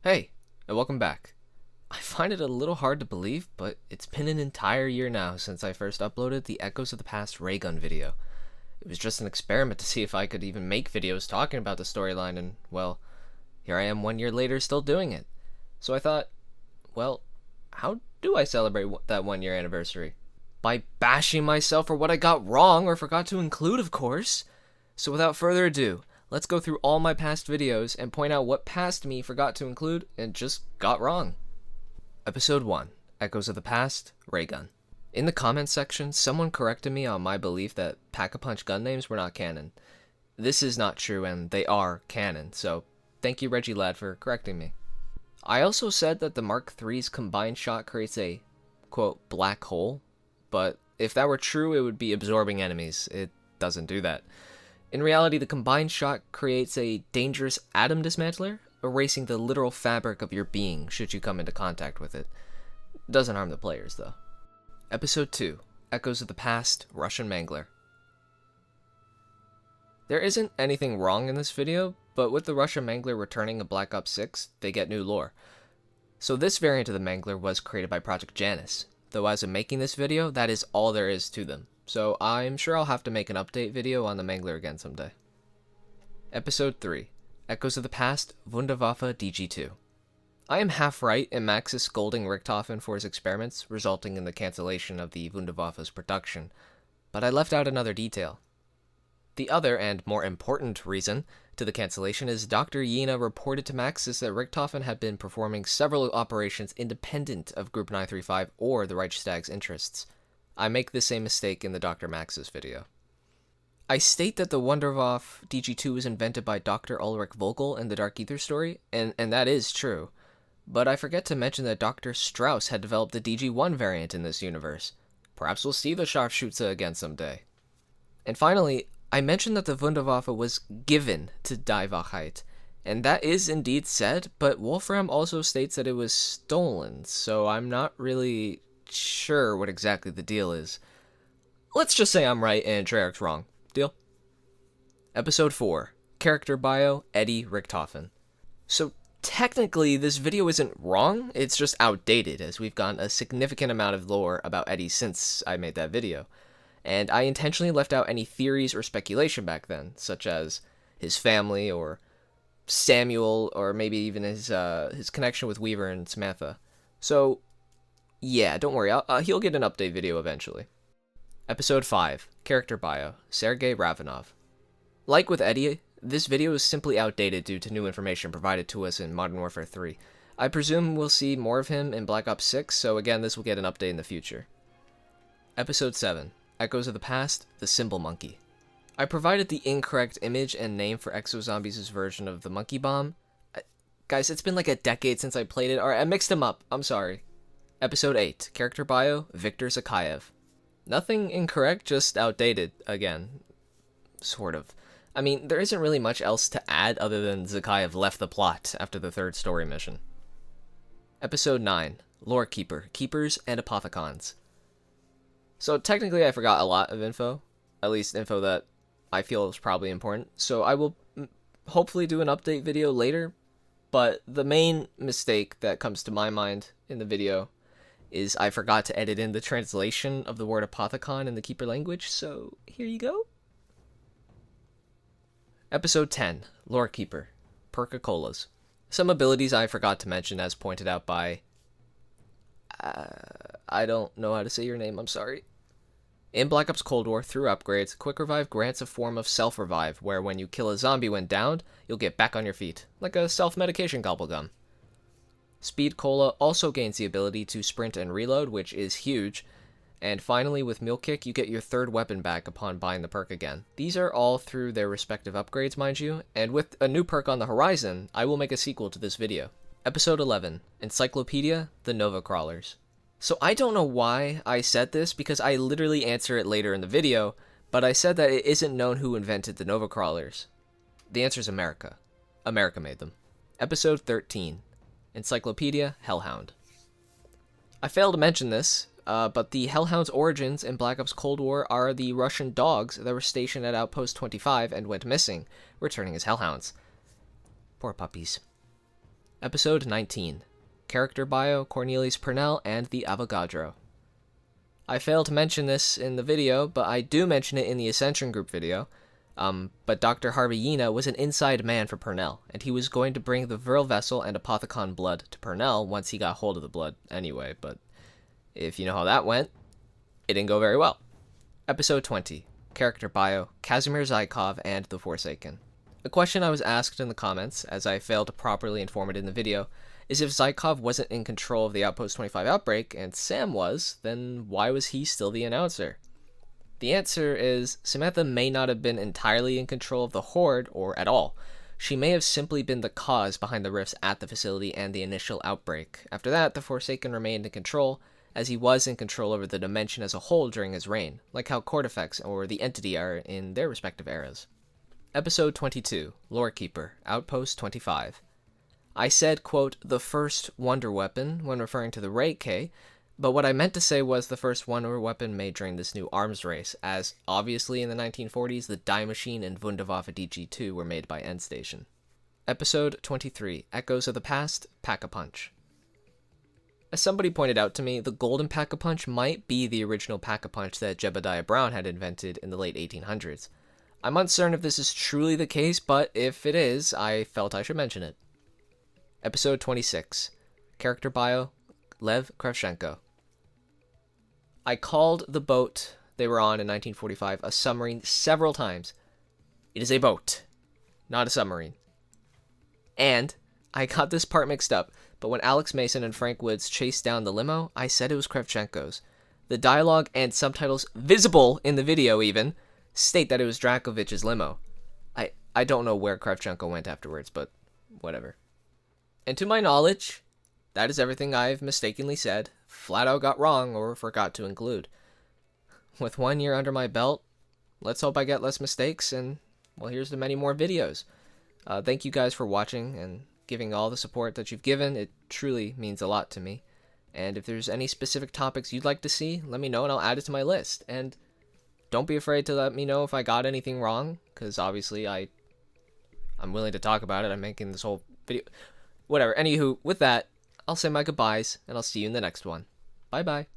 Hey, and welcome back. I find it a little hard to believe, but it's been an entire year now since I first uploaded the Echoes of the Past Raygun video. It was just an experiment to see if I could even make videos talking about the storyline, and, well, here I am 1 year later still doing it. So I thought, well, how do I celebrate that 1 year anniversary? By bashing myself for what I got wrong or forgot to include, of course. So without further ado, let's go through all my past videos and point out what past me forgot to include and just got wrong. Episode 1, Echoes of the Past, Raygun. In the comments section, someone corrected me on my belief that Pack-a-Punch gun names were not canon. This is not true, and they are canon, so thank you, Reggie Ladd, for correcting me. I also said that the Mark III's combined shot creates a, quote, black hole, but if that were true, it would be absorbing enemies. It doesn't do that. In reality, the combined shot creates a dangerous atom dismantler, erasing the literal fabric of your being should you come into contact with it. Doesn't harm the players, though. Episode 2, Echoes of the Past, Russian Mangler. There isn't anything wrong in this video, but with the Russian Mangler returning in Black Ops 6, they get new lore. So this variant of the Mangler was created by Project Janus, though as of making this video, that is all there is to them. So I'm sure I'll have to make an update video on the Mangler again someday. Episode 3, Echoes of the Past, Wunderwaffe DG2. I am half right in Maxis scolding Richthofen for his experiments, resulting in the cancellation of the Wunderwaffe's production, but I left out another detail. The other, and more important reason to the cancellation is Dr. Yena reported to Maxis that Richthofen had been performing several operations independent of Group 935 or the Reichstag's interests. I make the same mistake in the Dr. Maxis video. I state that the Wunderwaffe DG2 was invented by Dr. Ulrich Vogel in the Dark Ether story, and that is true. But I forget to mention that Dr. Strauss had developed the DG1 variant in this universe. Perhaps we'll see the Scharfschütze again someday. And finally, I mentioned that the Wunderwaffe was given to Die Wahrheit, and that is indeed said, but Wolfram also states that it was stolen, so I'm not really sure what exactly the deal is. Let's just say I'm right and Treyarch's wrong. Deal? Episode 4, Character Bio, Eddie Richthofen. So technically this video isn't wrong, it's just outdated as we've gotten a significant amount of lore about Eddie since I made that video. And I intentionally left out any theories or speculation back then, such as his family or Samuel or maybe even his connection with Weaver and Samantha. So yeah, don't worry, he'll get an update video eventually. Episode 5, Character Bio, Sergei Ravanov. Like with Eddie, this video is simply outdated due to new information provided to us in Modern Warfare 3. I presume we'll see more of him in Black Ops 6, so again, this will get an update in the future. Episode 7, Echoes of the Past, the Cymbal Monkey. I provided the incorrect image and name for Exozombies' version of the monkey bomb. Guys, it's been like a decade since I played it. Alright, I mixed them up. I'm sorry. Episode 8, Character Bio, Viktor Zakayev. Nothing incorrect, just outdated, again. Sort of. I mean, there isn't really much else to add other than Zakayev left the plot after the third story mission. Episode 9, Lore Keeper, Keepers and Apothecons. So technically I forgot a lot of info, at least info that I feel is probably important, so I will hopefully do an update video later, but the main mistake that comes to my mind in the video is I forgot to edit in the translation of the word apothecon in the Keeper language, so here you go. Episode 10, Lore Keeper, Perca-Colas. Some abilities I forgot to mention as pointed out by... I don't know how to say your name, I'm sorry. In Black Ops Cold War, through upgrades, Quick Revive grants a form of self-revive, where when you kill a zombie when downed, you'll get back on your feet, like a self-medication gobblegum. Speed Cola also gains the ability to sprint and reload, which is huge. And finally, with Mule Kick, you get your third weapon back upon buying the perk again. These are all through their respective upgrades, mind you, and with a new perk on the horizon, I will make a sequel to this video. Episode 11, Encyclopedia, the Nova Crawlers. So I don't know why I said this, because I literally answer it later in the video, but I said that it isn't known who invented the Nova Crawlers. The answer is America. America made them. Episode 13, Encyclopedia, Hellhound. I failed to mention this, but the Hellhound's origins in Black Ops Cold War are the Russian dogs that were stationed at Outpost 25 and went missing, returning as Hellhounds. Poor puppies. Episode 19. Character Bio, Cornelius Purnell, and the Avogadro. I failed to mention this in the video, but I do mention it in the Ascension Group video. But Dr. Harvey Yena was an inside man for Purnell, and he was going to bring the Virile Vessel and Apothicon blood to Purnell once he got hold of the blood anyway, but if you know how that went, it didn't go very well. Episode 20. Character Bio, Kazimir Zykov, and the Forsaken. A question I was asked in the comments, as I failed to properly inform it in the video, is if Zykov wasn't in control of the Outpost 25 outbreak, and Sam was, then why was he still the announcer? The answer is, Samantha may not have been entirely in control of the Horde, or at all. She may have simply been the cause behind the rifts at the facility and the initial outbreak. After that, the Forsaken remained in control, as he was in control over the dimension as a whole during his reign, like how Cortifex or the Entity are in their respective eras. Episode 22, Lorekeeper, Outpost 25. I said, quote, the first wonder weapon when referring to the Ray K, but what I meant to say was the first wonder weapon made during this new arms race, as obviously in the 1940s the Die Machine and Wunderwaffe DG2 were made by Endstation. Episode 23, Echoes of the Past, Pack-a-Punch. As somebody pointed out to me, the golden Pack-a-Punch might be the original Pack-a-Punch that Jebediah Brown had invented in the late 1800s. I'm uncertain if this is truly the case, but if it is, I felt I should mention it. Episode 26. Character Bio, Lev Kravchenko. I called the boat they were on in 1945 a submarine several times. It is a boat, not a submarine. And I got this part mixed up, but when Alex Mason and Frank Woods chased down the limo, I said it was Kravchenko's. The dialogue and subtitles, visible in the video even, state that it was Dracovich's limo. I don't know where Kravchenko went afterwards, but whatever. And to my knowledge, that is everything I've mistakenly said, flat out got wrong, or forgot to include. With 1 year under my belt, let's hope I get less mistakes, and, well, here's to many more videos. Thank you guys for watching and giving all the support that you've given. It truly means a lot to me. And if there's any specific topics you'd like to see, let me know and I'll add it to my list. And don't be afraid to let me know if I got anything wrong, because obviously I'm willing to talk about it. I'm making this whole video. Whatever. Anywho, with that, I'll say my goodbyes, and I'll see you in the next one. Bye-bye.